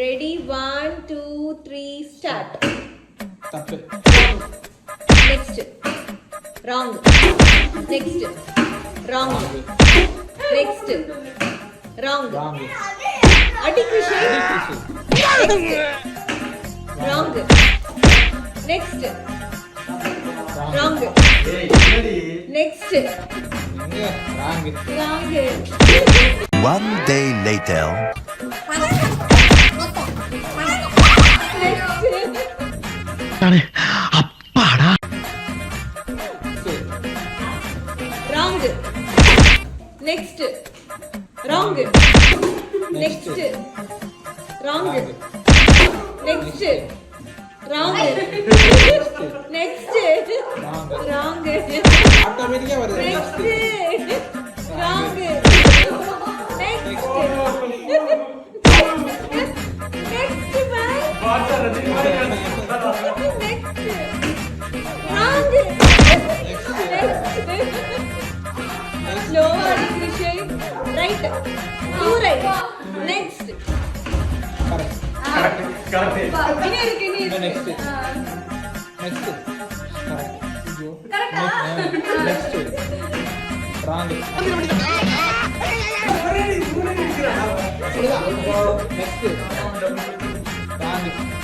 Ready? 1, 2, 3, start. തപ്പ്. Next. Wrong. Next. Wrong. Next. Wrong. Wrong. Adi Krishan. Wrong. Next. Wrong. Next. Wrong. Wrong. One day later. അപ്പാടാ. Wrong. Next. Wrong. Next. Wrong. Next. Wrong. Next. Wrong. Automatic Next. Wrong. Next. Next, man. Next. Wrong. Next. Slow, Adi Krishan. Right. Two right. Next. ഇനി എടുക്ക്, ഇനി എടുക്ക്. Next. Next. Correct. Next. Wrong. Next. Wrong.